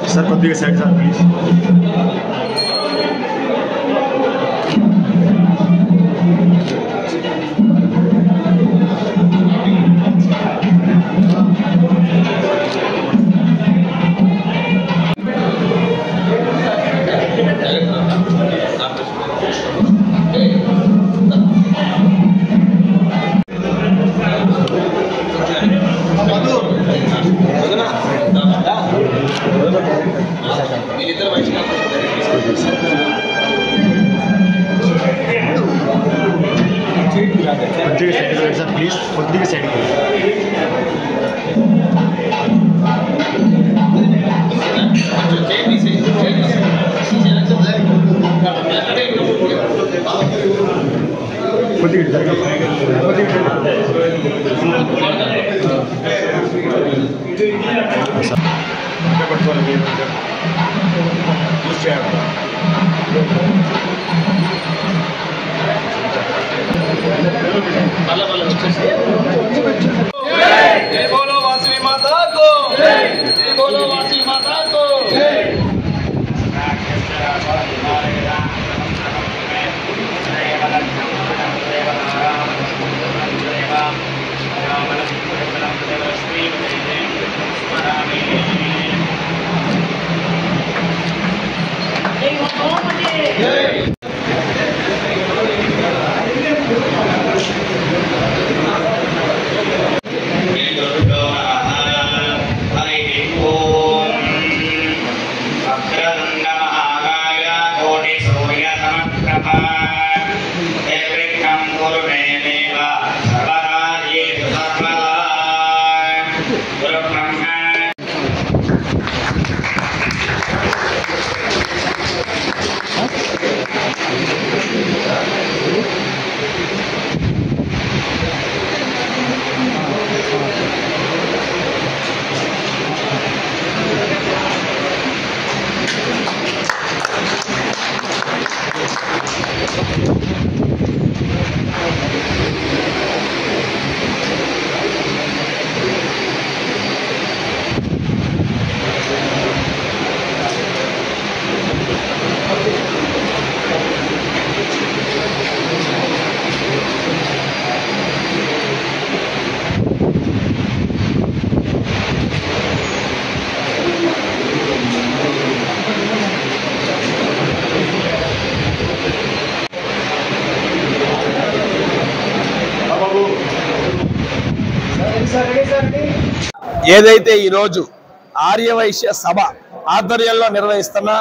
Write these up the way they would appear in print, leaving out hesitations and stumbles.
Sir पत्ती के side sir please. Please पत्ती के साइड जय बोलो वासवी माता को, जय बोलो वासवी माता को। ఏదైతే ఈ రోజు ఆర్యవైశ్య సభ ఆధ్వర్యంలో నిర్వహిస్తున్న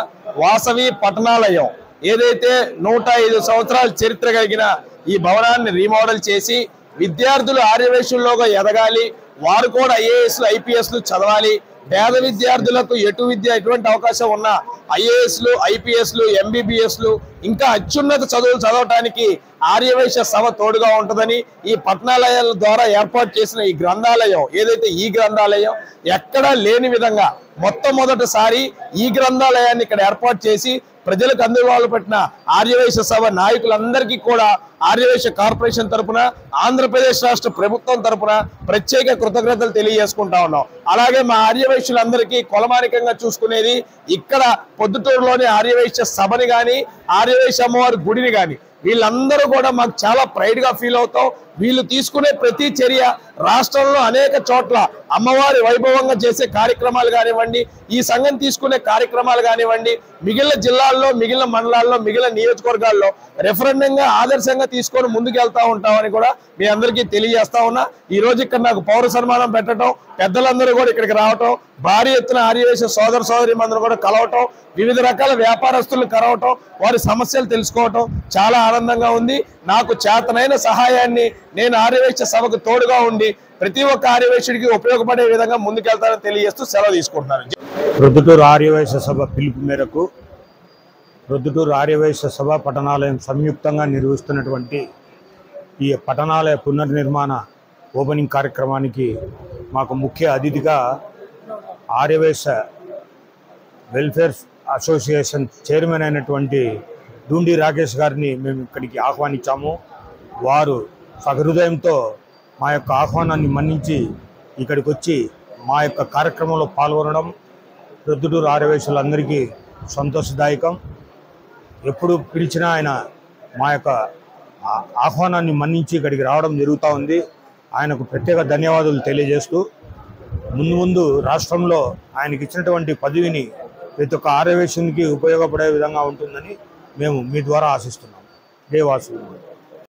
వాసవి పట్టణాలయం ఏదైతే 105 సంవత్సరాల చరిత్ర కలిగిన ఈ భవనాన్ని రీమోడల్ చేసి విద్యార్థులు ఆర్యవైశ్యుల్లోగా ఎదగాలి, వారు కూడా ఐఏఎస్లు ఐపీఎస్లు చదవాలి, పేద విద్యార్థులకు ఎటువంటి అవకాశం ఉన్నా ఐఏఎస్లు, ఐపీఎస్లు, ఎంబీబీఎస్లు ఇంకా అత్యున్నత చదువులు చదవటానికి ఆర్యవైశ్య సభ తోడుగా ఉంటుందని ఈ పట్టణాలయాల ద్వారా ఏర్పాటు చేసిన ఈ గ్రంథాలయం ఏదైతే ఈ గ్రంథాలయం ఎక్కడా లేని విధంగా మొట్టమొదటిసారి ఈ గ్రంథాలయాన్ని ఇక్కడ ఏర్పాటు చేసి ప్రజలకు అందుబాటులో పెట్టిన ఆర్యవైశ్య సభ నాయకులందరికీ కూడా ఆర్యవైశ్య కార్పొరేషన్ తరపున ఆంధ్రప్రదేశ్ రాష్ట్ర ప్రభుత్వం తరపున ప్రత్యేక కృతజ్ఞతలు తెలియజేసుకుంటా ఉన్నాం. అలాగే మా ఆర్యవైశ్యులందరికీ కొలమానికంగా చూసుకునేది ఇక్కడ పొద్దుటూరులోని ఆర్యవైశ్య సభని కానీ ఆర్యవైశ్య అమ్మవారి గుడిని కానీ వీళ్ళందరూ కూడా మాకు చాలా ప్రైడ్ గా ఫీల్ అవుతాం. వీళ్ళు తీసుకునే ప్రతి చర్య రాష్ట్రంలో అనేక చోట్ల అమ్మవారి వైభవంగా చేసే కార్యక్రమాలు కానివ్వండి, ఈ సంఘం తీసుకునే కార్యక్రమాలు కానివ్వండి, మిగిలిన జిల్లాల్లో, మిగిలిన మండలాల్లో, మిగిలిన నియోజకవర్గాల్లో రెఫరెండంగా ఆదర్శంగా తీసుకొని ముందుకెళ్తా ఉంటామని కూడా మీ అందరికీ తెలియజేస్తా ఉన్నా. ఈ రోజు ఇక్కడ నాకు పౌర సన్మానం పెట్టడం, పెద్దలందరూ కూడా ఇక్కడికి రావటం, భారీ ఎత్తున ఆర్యవైశ్య సోదర సోదరీమందరూ కూడా కలవటం, వివిధ రకాల వ్యాపారస్తులు కలవటం, వారి సమస్యలు తెలుసుకోవటం చాలా ఆనందంగా ఉంది. నాకు చేతనైన సహాయాన్ని నేను ఆర్యవైశ్య సభకు తోడుగా ఉండి ప్రతి ఒక్క ఆర్యవైశ్యుడికి ఉపయోగపడే విధంగా ముందుకెళ్తానని తెలియజేస్తూ సెలవు తీసుకుంటున్నాను. ప్రొద్దుటూరు ఆర్యవైశ్య సభ పిలుపు మేరకు ప్రొద్దుటూరు ఆర్యవైశ్య సభ పట్టణాలయం సంయుక్తంగా నిర్వహిస్తున్నటువంటి ఈ పట్టణాలయ పునర్నిర్మాణ ఓపెనింగ్ కార్యక్రమానికి మాకు ముఖ్య అతిథిగా ఆర్యవైశ్య వెల్ఫేర్ అసోసియేషన్ చైర్మన్ అయినటువంటి డూండి రాకేష్ గారిని మేము ఇక్కడికి ఆహ్వానించాము. వారు సహృదయంతో మా యొక్క ఆహ్వానాన్ని మన్నించి ఇక్కడికి వచ్చి మా యొక్క కార్యక్రమంలో పాల్గొనడం ప్రొద్దుటూరు ఆర్యవైశ్యులందరికీ సంతోషదాయకం. ఎప్పుడు పిలిచినా ఆయన మా యొక్క ఆహ్వానాన్ని మన్నించి ఇక్కడికి రావడం జరుగుతూ ఉంది. ఆయనకు ప్రత్యేక ధన్యవాదాలు తెలియజేస్తూ ముందు రాష్ట్రంలో ఆయనకి ఇచ్చినటువంటి పదవిని ప్రతి ఒక్క ఆర్యవైశ్యునికి ఉపయోగపడే విధంగా ఉంటుందని మేము మీ ద్వారా ఆశిస్తున్నాం. జై వాసు.